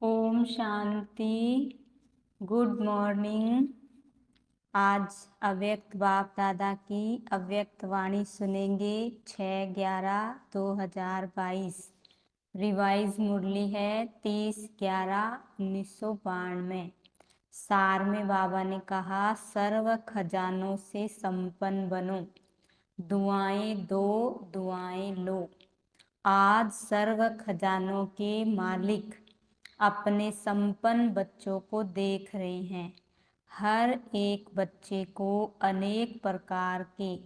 Om Shanti. Good morning. आज अव्यक्त बाप दादा की अव्यक्त वाणी सुनेंगे। 6/11/2022। रिवाइज मुरली है 30/11/1992। सार में बाबा ने कहा, सर्व खजानों से संपन्न बनो, दुआएं दो, दुआएं लो। आज सर्व खजानों के मालिक अपने संपन्न बच्चों को देख रहे हैं। हर एक बच्चे को अनेक प्रकार के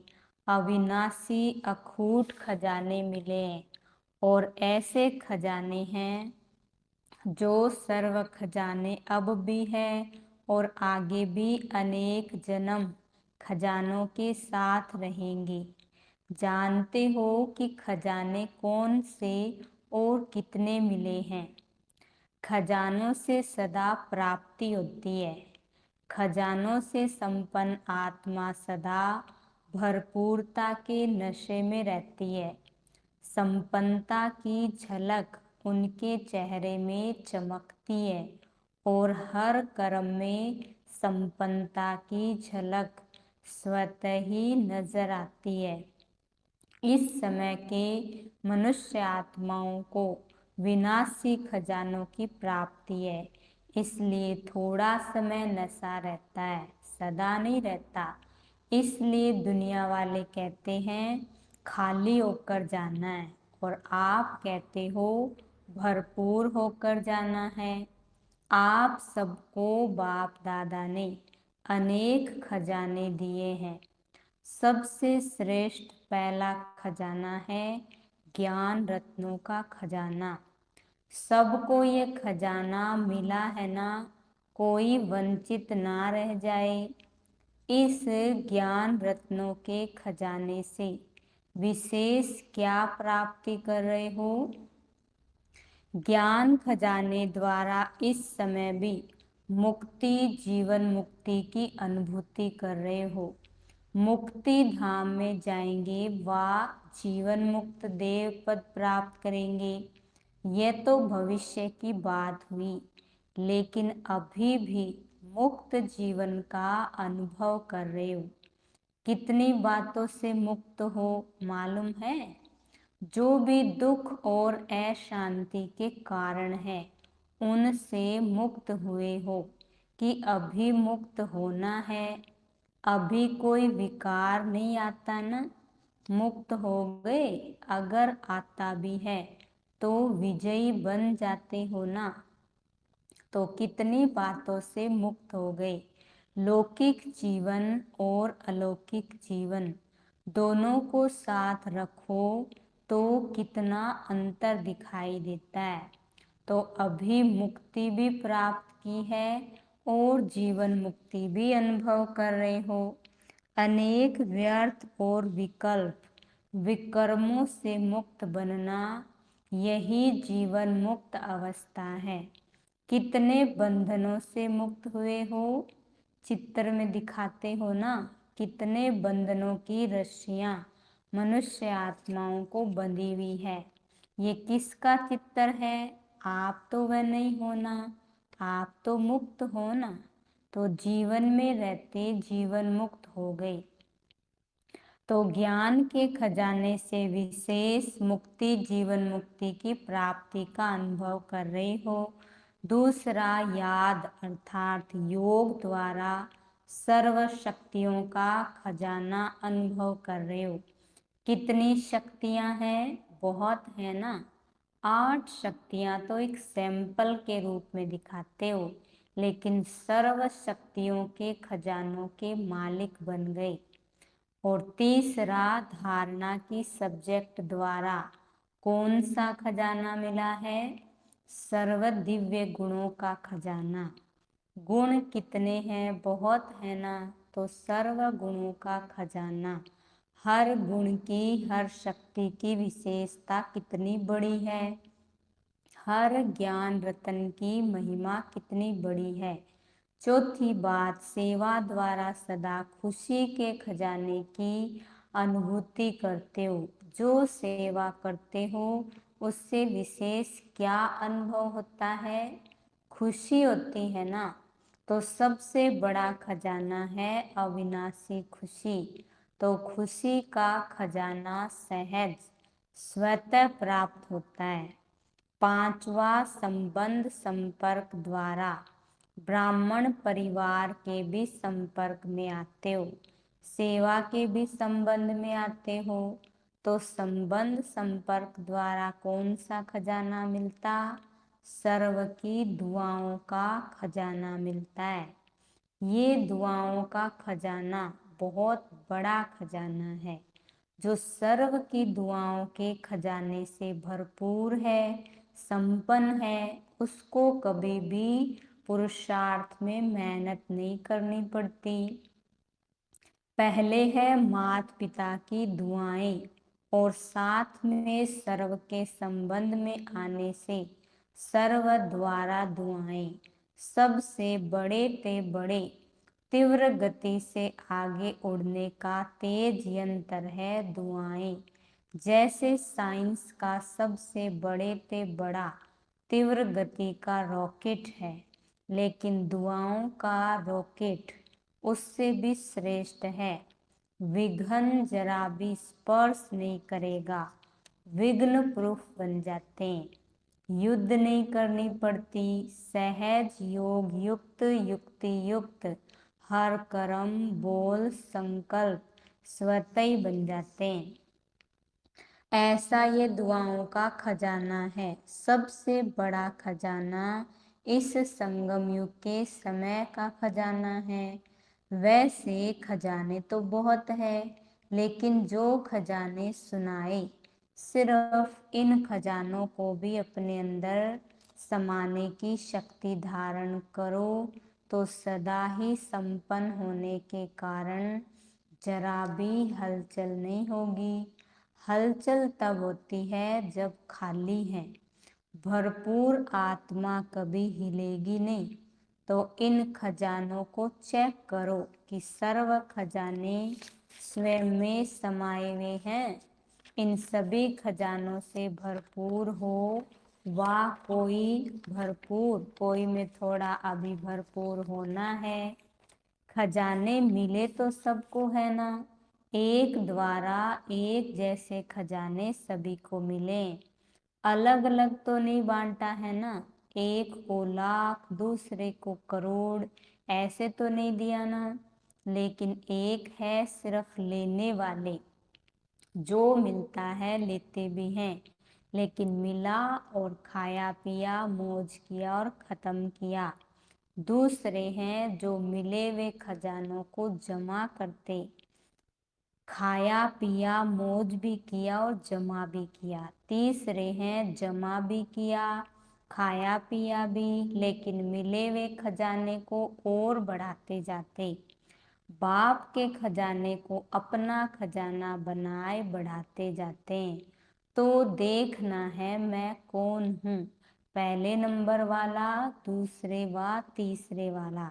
अविनाशी अखूट खजाने मिले हैं और ऐसे खजाने हैं जो सर्व खजाने अब भी है और आगे भी अनेक जन्म खजानों के साथ रहेंगे। जानते हो कि खजाने कौन से और कितने मिले हैं? खजानों से सदा प्राप्ति होती है। खजानों से संपन्न आत्मा सदा भरपूरता के नशे में रहती है। संपन्नता की झलक उनके चेहरे में चमकती है और हर कर्म में संपन्नता की झलक स्वतः ही नजर आती है। इस समय के मनुष्य आत्माओं को विनाशी खजानों की प्राप्ति है, इसलिए थोड़ा समय नशा रहता है, सदा नहीं रहता। इसलिए दुनिया वाले कहते हैं खाली होकर जाना है और आप कहते हो भरपूर होकर जाना है। आप सबको बाप दादा ने अनेक खजाने दिए हैं। सबसे श्रेष्ठ पहला खजाना है ज्ञान रत्नों का खजाना। सबको ये खजाना मिला है ना, कोई वंचित ना रह जाए। इस ज्ञान रत्नों के खजाने से विशेष क्या प्राप्ति कर रहे हो? ज्ञान खजाने द्वारा इस समय भी मुक्ति, जीवन मुक्ति की अनुभूति कर रहे हो। मुक्ति धाम में जाएंगे, वा जीवन मुक्त देव पद प्राप्त करेंगे। यह तो भविष्य की बात हुई, लेकिन अभी भी मुक्त जीवन का अनुभव कर रहे हो। कितनी बातों से मुक्त हो मालूम है? जो भी दुख और अशांति के कारण है उनसे मुक्त हुए हो कि अभी मुक्त होना है। अभी कोई विकार नहीं आता ना, मुक्त हो गए। अगर आता भी है तो विजयी बन जाते हो ना। तो कितनी बातों से मुक्त हो गए। लौकिक जीवन और अलौकिक जीवन दोनों को साथ रखो तो कितना अंतर दिखाई देता है। तो अभी मुक्ति भी प्राप्त की है और जीवन मुक्ति भी अनुभव कर रहे हो। अनेक व्यर्थ और विकल्प विकर्मों से मुक्त बनना, यही जीवन मुक्त अवस्था है। कितने बंधनों से मुक्त हुए हो? चित्र में दिखाते हो ना, कितने बंधनों की रस्सियां मनुष्य आत्माओं को बंधी हुई है। ये किसका चित्र है? आप तो वह नहीं हो ना, आप तो मुक्त हो ना। तो जीवन में रहते जीवन मुक्त हो गए। तो ज्ञान के खजाने से विशेष मुक्ति, जीवन मुक्ति की प्राप्ति का अनुभव कर रहे हो। दूसरा, याद अर्थात योग द्वारा सर्व शक्तियों का खजाना अनुभव कर रहे हो। कितनी शक्तियां हैं? बहुत है ना। 8 शक्तियां तो एक सैंपल के रूप में दिखाते हो, लेकिन सर्व शक्तियों के खजानों के मालिक बन गए। और तीसरा, धारणा की सब्जेक्ट द्वारा कौन सा खजाना मिला है? सर्व दिव्य गुणों का खजाना। गुण कितने हैं? बहुत है ना। तो सर्व गुणों का खजाना। हर गुण की, हर शक्ति की विशेषता कितनी बड़ी है। हर ज्ञान रतन की महिमा कितनी बड़ी है। चौथी बात, सेवा द्वारा सदा खुशी के खजाने की अनुभूति करते हो। जो सेवा करते हो उससे विशेष क्या अनुभव होता है? खुशी होती है ना, तो सबसे बड़ा खजाना है अविनाशी खुशी। तो खुशी का खजाना सहज स्वतः प्राप्त होता है। पांचवा, संबंध संपर्क द्वारा ब्राह्मण परिवार के भी संपर्क में आते हो, सेवा के भी संबंध में आते हो। तो संबंध संपर्क द्वारा कौन सा खजाना मिलता? सर्व की दुआओं का खजाना मिलता है। ये दुआओं का खजाना बहुत बड़ा खजाना है, जो सर्व की दुआओं के खजाने से भरपूर है, संपन्न है। उसको कभी भी पुरुषार्थ में मेहनत नहीं करनी पड़ती। पहले है माता पिता की दुआएं, और साथ में सर्व के संबंध में आने से सर्व द्वारा दुआएं। सबसे बड़े ते बड़े तीव्र गति से आगे उड़ने का तेज यंत्र है दुआएं। जैसे साइंस का सबसे बड़े ते बड़ा तीव्र गति का रॉकेट है, लेकिन दुआओं का रॉकेट उससे भी श्रेष्ठ है। विघ्न जरा भी स्पर्श नहीं करेगा, विघ्न प्रूफ बन जाते हैं। युद्ध नहीं करनी पड़ती, सहज योग युक्त युक्ति युक्त हर कर्म बोल संकल्प स्वतः ही बन जाते हैं। ऐसा ये दुआओं का खजाना है। सबसे बड़ा खजाना इस संगम युग के समय का खजाना है। वैसे खजाने तो बहुत है, लेकिन जो खजाने सुनाए, सिर्फ इन खजानों को भी अपने अंदर समाने की शक्ति धारण करो, तो सदा ही संपन्न होने के कारण जरा भी हलचल नहीं होगी। हलचल तब होती है जब खाली है, भरपूर आत्मा कभी हिलेगी नहीं। तो इन खजानों को चेक करो कि सर्व खजाने स्वयं में समाये हुए हैं। इन सभी खजानों से भरपूर हो, वाह कोई भरपूर, कोई में थोड़ा अभी भरपूर होना है। खजाने मिले तो सबको है ना, एक द्वारा एक जैसे खजाने सभी को मिले, अलग अलग तो नहीं बांटा है ना। एक को लाख, दूसरे को करोड़, ऐसे तो नहीं दिया ना। लेकिन एक है सिर्फ लेने वाले, जो मिलता है लेते भी हैं, लेकिन मिला और खाया पिया मौज किया और खत्म किया। दूसरे हैं जो मिले हुए खजानों को जमा करते, खाया पिया मौज भी किया और जमा भी किया। तीसरे हैं जमा भी किया, खाया पिया भी, लेकिन मिले हुए खजाने को और बढ़ाते जाते, बाप के खजाने को अपना खजाना बनाए बढ़ाते जाते हैं। तो देखना है मैं कौन हूँ, पहले नंबर वाला, दूसरे व तीसरे वाला।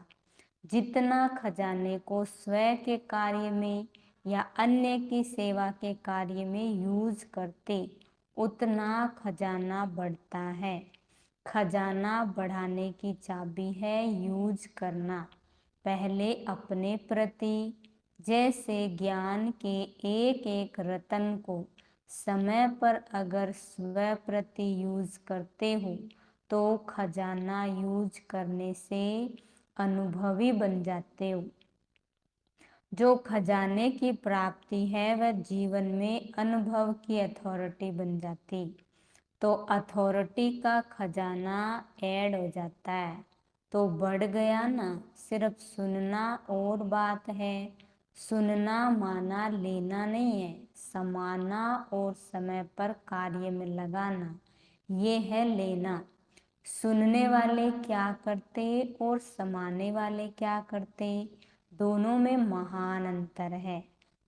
जितना खजाने को स्वयं के कार्य में या अन्य की सेवा के कार्य में यूज करते, उतना खजाना बढ़ता है। खजाना बढ़ाने की चाबी है यूज करना। पहले अपने प्रति, जैसे ज्ञान के एक एक रतन को समय पर अगर स्व प्रति यूज करते हो, तो खजाना यूज करने से अनुभवी बन जाते हो। जो खजाने की प्राप्ति है वह जीवन में अनुभव की अथॉरिटी बन जाती, तो अथॉरिटी का खजाना ऐड हो जाता है, तो बढ़ गया ना। सिर्फ सुनना और बात है, सुनना माना लेना नहीं है, समाना और समय पर कार्य में लगाना, ये है लेना। सुनने वाले क्या करते और समाने वाले क्या करते, दोनों में महान अंतर है।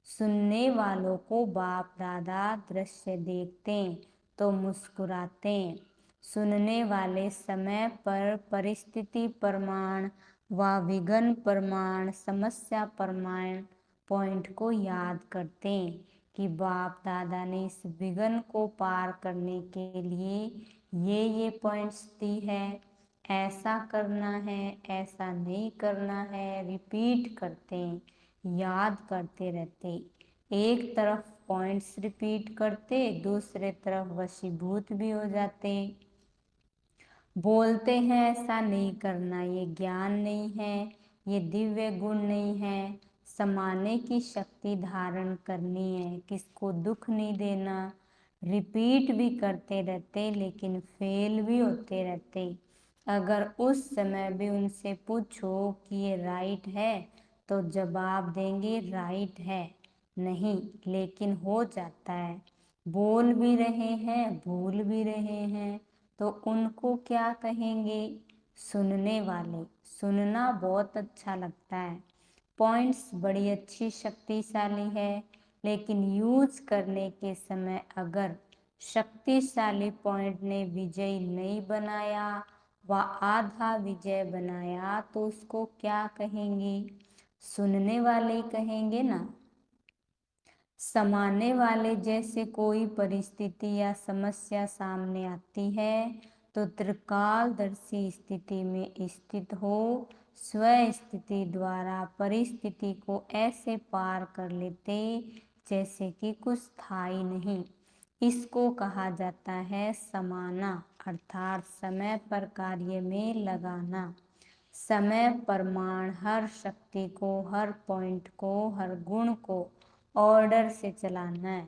सुनने वालों को बाप दादा दृश्य देखते तो मुस्कुराते, सुनने वाले समय पर परिस्थिति प्रमाण व विघ्न प्रमाण समस्या प्रमाण पॉइंट को याद करते कि बाप दादा ने इस विघ्न को पार करने के लिए ये पॉइंट्स दी है। ऐसा करना है, ऐसा नहीं करना है, रिपीट करते, याद करते रहते। एक तरफ पॉइंट्स रिपीट करते, दूसरे तरफ वशीभूत भी हो जाते। बोलते हैं ऐसा नहीं करना, ये ज्ञान नहीं है, ये दिव्य गुण नहीं है। समाने की शक्ति धारण करनी है, किसको दुख नहीं देना। रिपीट भी करते रहते लेकिन फेल भी होते रहते। अगर उस समय भी उनसे पूछो कि ये राइट है तो जवाब देंगे राइट है नहीं, लेकिन हो जाता है। बोल भी रहे हैं, भूल भी रहे हैं, तो उनको क्या कहेंगे? सुनने वाले। सुनना बहुत अच्छा लगता है, पॉइंट्स बड़ी अच्छी शक्तिशाली है, लेकिन यूज करने के समय अगर शक्तिशाली पॉइंट ने विजय नहीं बनाया व आधा विजय बनाया तो उसको क्या कहेंगे? सुनने वाले कहेंगे ना। समाने वाले जैसे कोई परिस्थिति या समस्या सामने आती है तो त्रिकालदर्शी स्थिति में स्थित हो स्व स्थिति द्वारा परिस्थिति को ऐसे पार कर लेते जैसे कि कुछ था ही नहीं। इसको कहा जाता है समाना, अर्थात समय पर कार्य में लगाना। समय प्रमाण हर शक्ति को, हर पॉइंट को, हर गुण को ऑर्डर से चलाना है।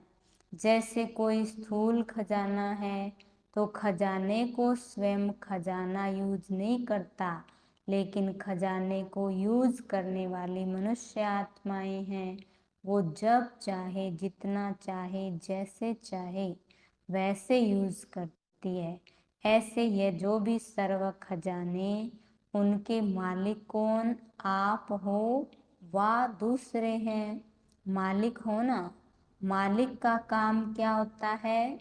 जैसे कोई स्थूल खजाना है तो खजाने को स्वयं खजाना यूज नहीं करता, लेकिन खजाने को यूज करने वाली मनुष्य आत्माएं हैं। वो जब चाहे, जितना चाहे, जैसे चाहे वैसे यूज करती है। ऐसे ये जो भी सर्व खजाने, उनके मालिक कौन? आप हो व दूसरे हैं। मालिक हो ना। मालिक का काम क्या होता है?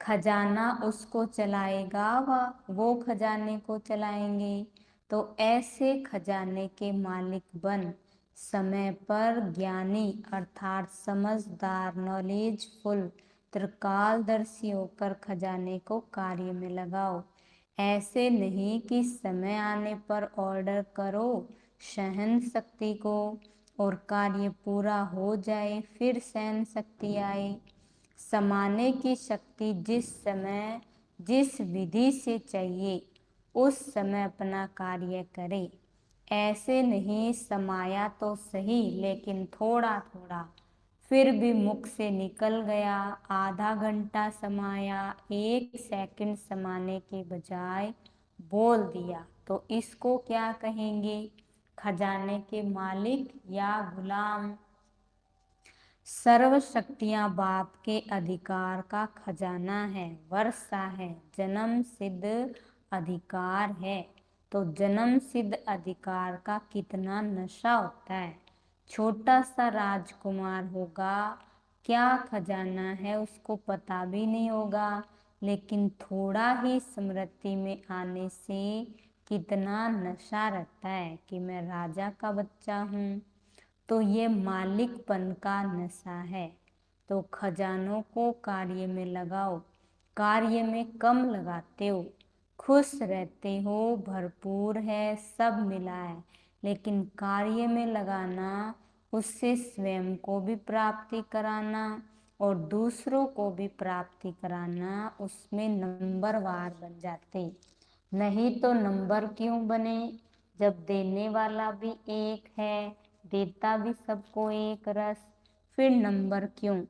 खजाना उसको चलाएगा व वो खजाने को चलाएंगे। तो ऐसे खजाने के मालिक बन समय पर ज्ञानी अर्थात समझदार, नॉलेजफुल, त्रिकालदर्शी होकर खजाने को कार्य में लगाओ। ऐसे नहीं कि समय आने पर ऑर्डर करो सहन शक्ति को और कार्य पूरा हो जाए फिर सहन शक्ति आए। समाने की शक्ति जिस समय जिस विधि से चाहिए उस समय अपना कार्य करे। ऐसे नहीं समाया तो सही लेकिन थोड़ा थोड़ा, फिर भी मुख से निकल गया। आधा घंटा समाया, 1 सेकंड समाने के बजाय बोल दिया तो इसको क्या कहेंगे? खजाने के मालिक या गुलाम। सर्व शक्तियां बाप के अधिकार का खजाना है, वर्षा है, जन्म सिद्ध अधिकार है। तो जन्म सिद्ध अधिकार का कितना नशा होता है। छोटा सा राजकुमार होगा, क्या खजाना है उसको पता भी नहीं होगा, लेकिन थोड़ा ही स्मृति में आने से कितना नशा रहता है कि मैं राजा का बच्चा हूँ। तो ये मालिकपन का नशा है। तो खजानों को कार्य में लगाओ। कार्य में कम लगाते हो, खुश रहते हो, भरपूर है, सब मिला है, लेकिन कार्य में लगाना, उससे स्वयं को भी प्राप्ति कराना और दूसरों को भी प्राप्ति कराना, उसमें नंबरवार बन जाते। नहीं तो नंबर क्यों बने जब देने वाला भी एक है, देता भी सबको एक रस, फिर नंबर क्यों?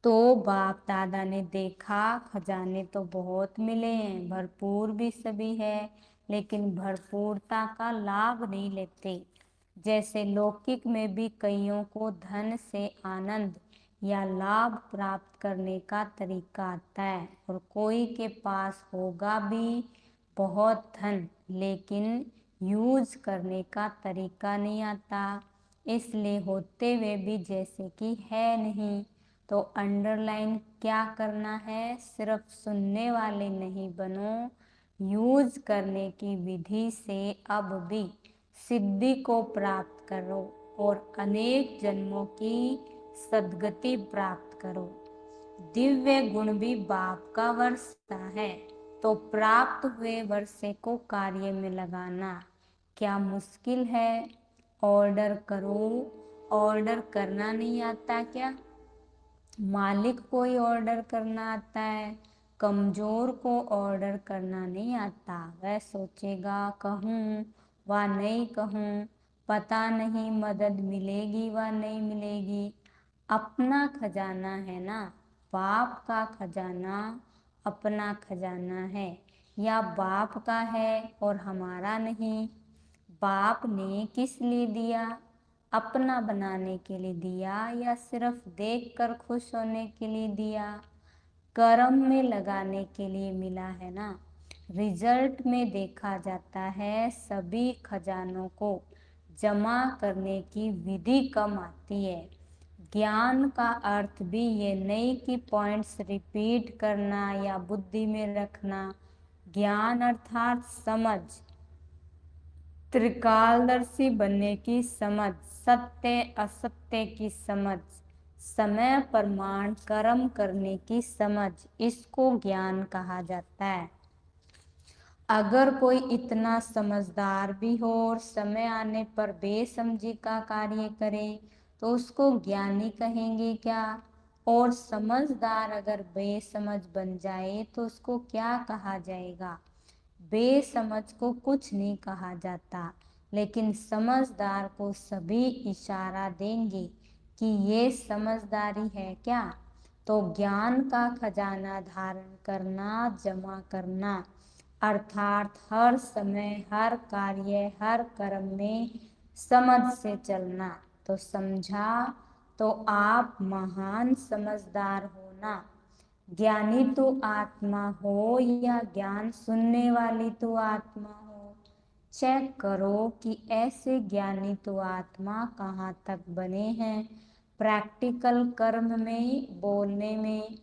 तो बाप दादा ने देखा खजाने तो बहुत मिले हैं, भरपूर भी सभी है, लेकिन भरपूरता का लाभ नहीं लेते। जैसे लौकिक में भी कईयों को धन से आनंद या लाभ प्राप्त करने का तरीका आता है और कोई के पास होगा भी बहुत धन, लेकिन यूज करने का तरीका नहीं आता, इसलिए होते हुए भी जैसे कि है नहीं। तो अंडरलाइन क्या करना है? सिर्फ सुनने वाले नहीं बनो, यूज करने की विधि से अब भी सिद्धि को प्राप्त करो और अनेक जन्मों की सद्गति प्राप्त करो। दिव्य गुण भी बाप का वर्षा है, तो प्राप्त हुए वर्षे को कार्य में लगाना क्या मुश्किल है? ऑर्डर करो। ऑर्डर करना नहीं आता क्या? मालिक को ही ऑर्डर करना आता है, कमजोर को ऑर्डर करना नहीं आता। वह सोचेगा कहूँ व नहीं कहूँ, पता नहीं मदद मिलेगी व नहीं मिलेगी। अपना खजाना है ना, बाप का खजाना अपना खजाना है, या बाप का है और हमारा नहीं। बाप ने किस लिए दिया? अपना बनाने के लिए दिया या सिर्फ देखकर खुश होने के लिए दिया? कर्म में लगाने के लिए मिला है ना। रिजल्ट में देखा जाता है सभी खजानों को जमा करने की विधि कम आती है। ज्ञान का अर्थ भी ये नहीं कि पॉइंट्स रिपीट करना या बुद्धि में रखना। ज्ञान अर्थात समझ, त्रिकालदर्शी बनने की समझ, सत्य असत्य की समझ, समय प्रमाण कर्म करने की समझ, इसको ज्ञान कहा जाता है। अगर कोई इतना समझदार भी हो और समय आने पर बेसमझी का कार्य करे तो उसको ज्ञानी कहेंगे क्या? और समझदार अगर बेसमझ बन जाए तो उसको क्या कहा जाएगा? बेसमझ को कुछ नहीं कहा जाता, लेकिन समझदार को सभी इशारा देंगे कि ये समझदारी है क्या? तो ज्ञान का खजाना धारण करना, जमा करना, अर्थात हर समय, हर कार्य, हर कर्म में समझ से चलना। तो समझा तो आप महान समझदार हो ना। ज्ञानी तो आत्मा हो या ज्ञान सुनने वाली तो आत्मा हो? चेक करो कि ऐसे ज्ञानी तो आत्मा कहाँ तक बने हैं। प्रैक्टिकल कर्म में, बोलने में।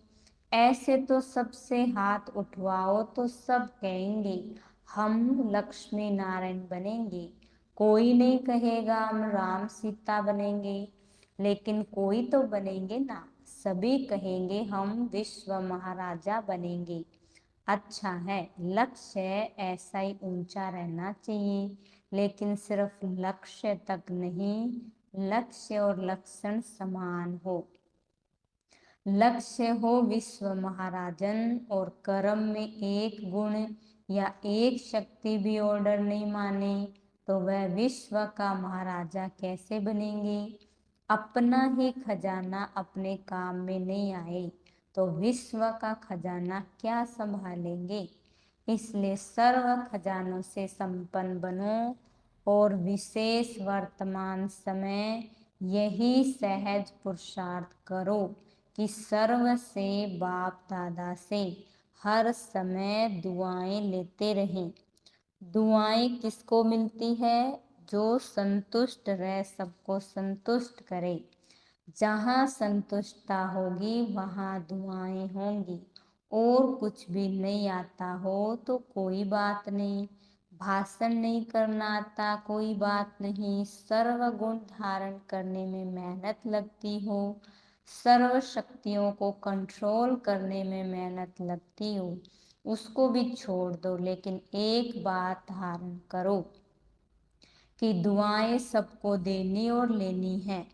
ऐसे तो सबसे हाथ उठवाओ तो सब कहेंगे हम लक्ष्मी नारायण बनेंगे। कोई नहीं कहेगा हम राम सीता बनेंगे, लेकिन कोई तो बनेंगे ना। सभी कहेंगे हम विश्व महाराजा बनेंगे। अच्छा है, लक्ष्य ऐसा ही ऊंचा रहना चाहिए, लेकिन सिर्फ लक्ष्य तक नहीं, लक्ष्य और लक्षण समान हो। लक्ष्य हो विश्व महाराजन और कर्म में एक गुण या एक शक्ति भी ऑर्डर नहीं माने तो वह विश्व का महाराजा कैसे बनेंगे? अपना ही खजाना अपने काम में नहीं आए तो विश्व का खजाना क्या संभालेंगे? इसलिए सर्व खजानों से संपन्न बनो और विशेष वर्तमान समय यही सहज पुरुषार्थ करो कि सर्व से, बाप दादा से हर समय दुआएं लेते रहें। दुआएं किसको मिलती है? जो संतुष्ट रह सबको संतुष्ट करे। जहाँ संतुष्टता होगी वहाँ दुआएं होंगी। और कुछ भी नहीं आता हो तो कोई बात नहीं, भाषण नहीं करना आता कोई बात नहीं, सर्व गुण धारण करने में मेहनत लगती हो, सर्व शक्तियों को कंट्रोल करने में मेहनत लगती हो, उसको भी छोड़ दो। लेकिन एक बात धारण करो कि दुआएं सबको देनी और लेनी है।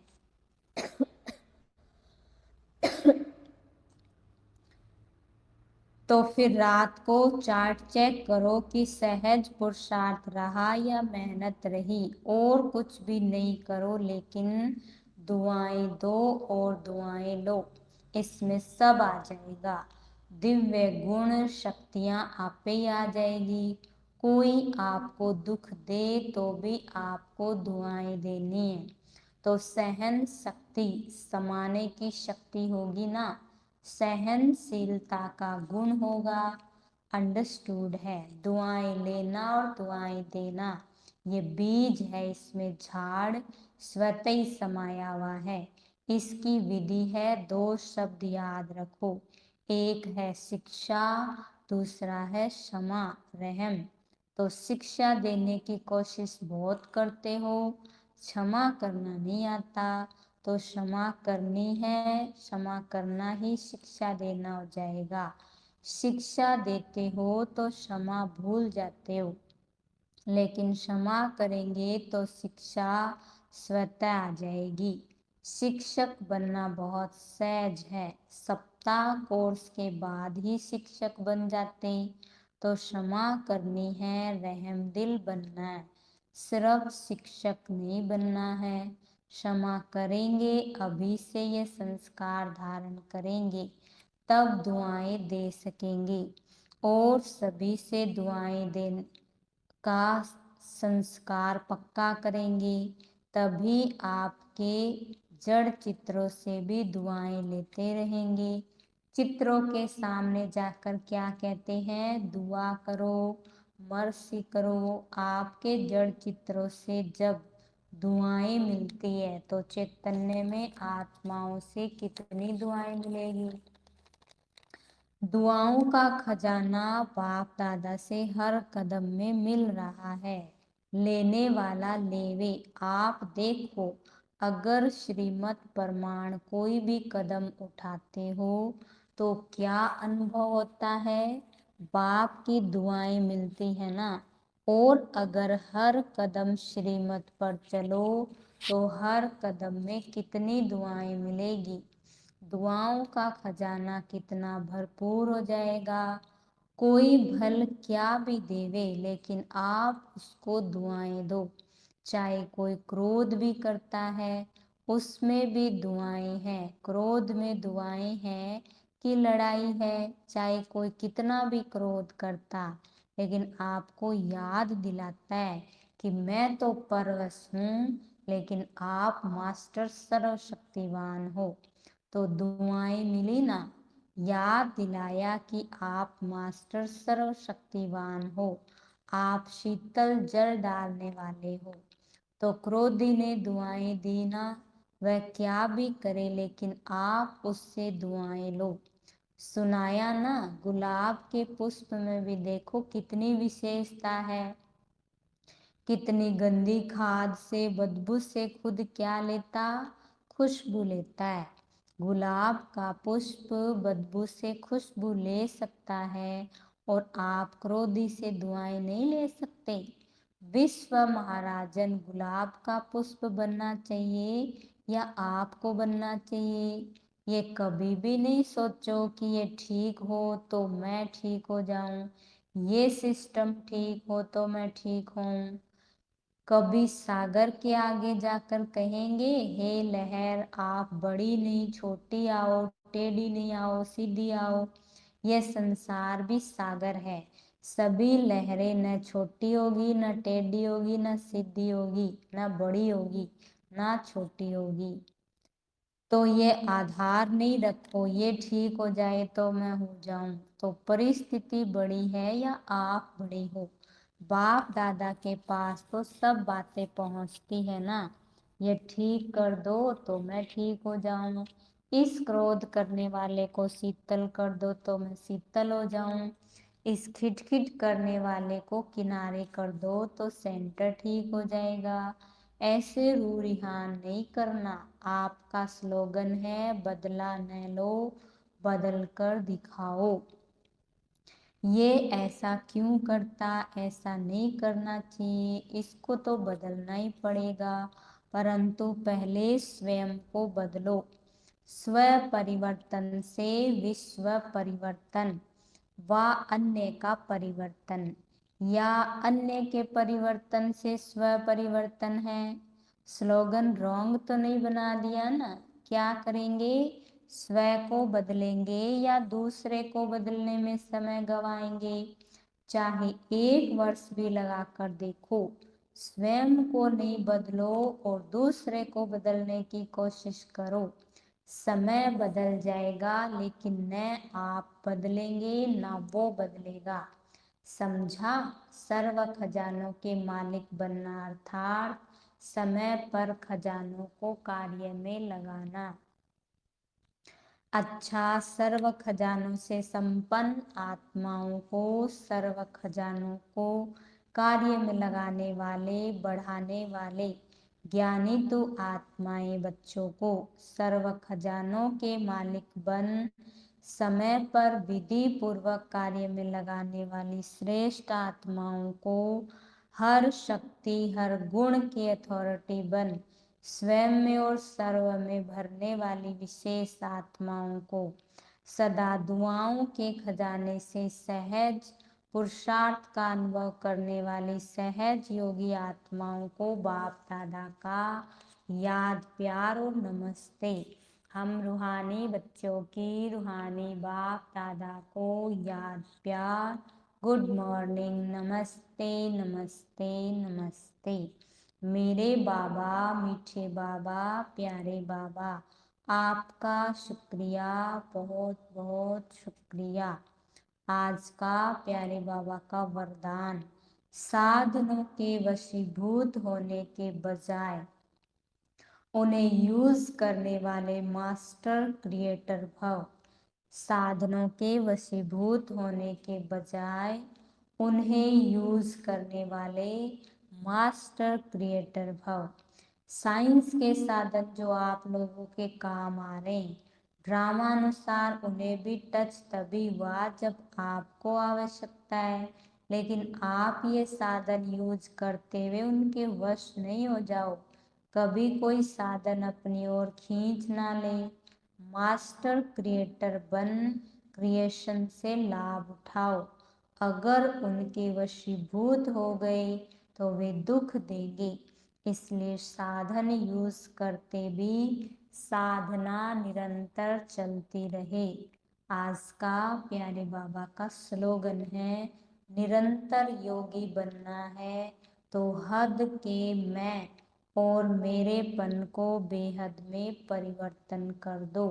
तो फिर रात को चार्ट चेक करो कि सहज पुरुषार्थ रहा या मेहनत रही। और कुछ भी नहीं करो, लेकिन दुआएं दो और दुआएं लो, इसमें सब आ जाएगा। दिव्य गुण शक्तियां आपे ही आ जाएगी। कोई आपको दुख दे तो भी आपको दुआएं देनी है। तो सहन शक्ति, समाने की शक्ति होगी ना, सहनशीलता का गुण होगा। अंडरस्टूड है? दुआएं लेना और दुआएं देना ये बीज है, इसमें झाड़ स्वतः ही समाया हुआ है। इसकी विधि है, दो शब्द याद रखो, एक है शिक्षा, दूसरा है क्षमा, रहम। तो शिक्षा देने की कोशिश बहुत करते हो, क्षमा करना नहीं आता, तो क्षमा करनी है। क्षमा करना ही शिक्षा देना हो जाएगा। शिक्षा देते हो तो क्षमा भूल जाते हो, लेकिन क्षमा करेंगे तो शिक्षा स्वतः आ जाएगी। शिक्षक बनना बहुत सहज है, सप्ताह कोर्स के बाद ही शिक्षक बन जाते। तो क्षमा करनी है, रहमदिल बनना है, सिर्फ शिक्षक नहीं बनना है। क्षमा करेंगे, अभी से ये संस्कार धारण करेंगे, तब दुआएं दे सकेंगे। और सभी से दुआएं दे का संस्कार पक्का करेंगे, तभी आपके जड़ चित्रों से भी दुआएं लेते रहेंगे। चित्रों के सामने जाकर क्या कहते हैं? दुआ करो, मर्सी करो। आपके जड़ चित्रों से जब दुआएं मिलती है तो चैतन्य में आत्माओं से कितनी दुआएं मिलेगी। दुआओं का खजाना बाप दादा से हर कदम में मिल रहा है, लेने वाला लेवे। आप देखो, अगर श्रीमत प्रमाण कोई भी कदम उठाते हो तो क्या अनुभव होता है? बाप की दुआएं मिलती है ना। और अगर हर कदम श्रीमत पर चलो तो हर कदम में कितनी दुआएं मिलेगी। दुआओं का खजाना कितना भरपूर हो जाएगा। कोई भल क्या भी देवे, लेकिन आप उसको दुआएं दो। चाहे कोई क्रोध भी करता है, उसमें भी दुआएं हैं। क्रोध में दुआएं हैं कि लड़ाई है। चाहे कोई कितना भी क्रोध करता, लेकिन आपको याद दिलाता है कि मैं तो परवश हूँ, लेकिन आप मास्टर सर्वशक्तिवान हो। तो दुआएं मिली ना, याद दिलाया कि आप मास्टर सर्वशक्तिवान हो, आप शीतल जल डालने वाले हो। तो क्रोधी ने दुआएं दी ना, वह क्या भी करे, लेकिन आप उससे दुआएं लो। सुनाया ना, गुलाब के पुष्प में भी देखो कितनी विशेषता है। कितनी गंदी खाद से, बदबू से खुद क्या लेता? खुशबू लेता है। गुलाब का पुष्प बदबू से खुशबू ले सकता है, और आप क्रोधी से दुआएं नहीं ले सकते। विश्व महाराजन गुलाब का पुष्प बनना चाहिए या आपको बनना चाहिए? ये कभी भी नहीं सोचो कि ये ठीक हो तो मैं ठीक हो जाऊं, ये सिस्टम ठीक हो तो मैं ठीक हूं। कभी सागर के आगे जाकर कहेंगे, हे लहर आप बड़ी नहीं छोटी आओ, टेढ़ी नहीं आओ, सीधी आओ। यह संसार भी सागर है, सभी लहरें न छोटी होगी, न टेढ़ी होगी, न सीधी होगी, न बड़ी होगी, न छोटी होगी। तो ये आधार नहीं रखो, ये ठीक हो जाए तो मैं हो जाऊं। तो परिस्थिति बड़ी है या आप बड़ी हो? बाप दादा के पास तो सब बातें पहुंचती है ना। ये ठीक कर दो तो मैं ठीक हो जाऊं, इस क्रोध करने वाले को शीतल कर दो तो मैं शीतल हो जाऊं, इस खिटखिट करने वाले को किनारे कर दो तो सेंटर ठीक हो जाएगा। ऐसे रूरिहान नहीं करना। आपका स्लोगन है, बदला न लो, बदल कर दिखाओ। ये ऐसा क्यों करता, ऐसा नहीं करना चाहिए, इसको तो बदलना ही पड़ेगा। परंतु पहले स्वयं को बदलो। स्व परिवर्तन से विश्व परिवर्तन व अन्य का परिवर्तन, या अन्य के परिवर्तन से स्व परिवर्तन है। स्लोगन रॉन्ग तो नहीं बना दिया ना। क्या करेंगे? स्व को बदलेंगे या दूसरे को बदलने में समय गवाएंगे? चाहे 1 वर्ष भी लगा कर देखो, स्वयं को नहीं बदलो और दूसरे को बदलने की कोशिश करो, समय बदल जाएगा, लेकिन न आप बदलेंगे न वो बदलेगा। समझा? सर्व खजानों के मालिक बनना अर्थात समय पर खजानों को कार्य में लगाना। अच्छा, सर्व खजानों से संपन्न आत्माओं को, सर्व खजानों को कार्य में लगाने वाले, बढ़ाने वाले ज्ञानी तो आत्माएं बच्चों को सर्व खजानों के मालिक बन समय पर विधि पूर्वक कार्य में लगाने वाली श्रेष्ठ आत्माओं को हर शक्ति हर गुण की अथॉरिटी बन स्वयं में और सर्व में भरने वाली विशेष आत्माओं को सदा दुआओं के खजाने से सहज पुरुषार्थ का अनुभव करने वाली सहज योगी आत्माओं को बाप दादा का याद प्यार और नमस्ते। हम रूहानी बच्चों की रूहानी बाप दादा को याद प्यार गुड मॉर्निंग नमस्ते नमस्ते नमस्ते। मेरे बाबा मीठे बाबा प्यारे बाबा आपका शुक्रिया बहुत बहुत शुक्रिया। आज का प्यारे बाबा का वरदान साधनों के वशीभूत होने के बजाय उन्हें यूज करने वाले मास्टर क्रिएटर भव। साधनों के वशीभूत होने के बजाय उन्हें यूज करने वाले मास्टर क्रिएटर भव। साइंस के साधन जो आप लोगों के काम आ रहे हैं, ड्रामा अनुसार उन्हें भी टच तभी हुआ जब आपको आवश्यकता है, लेकिन आप ये साधन यूज करते हुए उनके वश नहीं हो जाओ। कभी कोई साधन अपनी ओर खींच ना ले। मास्टर क्रिएटर बन क्रिएशन से लाभ उठाओ। अगर उनके वशीभूत हो गए तो वे दुख देंगे, इसलिए साधन यूज करते भी साधना निरंतर चलती रहे। आज का प्यारे बाबा का स्लोगन है, निरंतर योगी बनना है तो हद के मैं और मेरेपन को बेहद में परिवर्तन कर दो।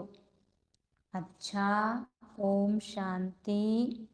अच्छा, ओम शांति।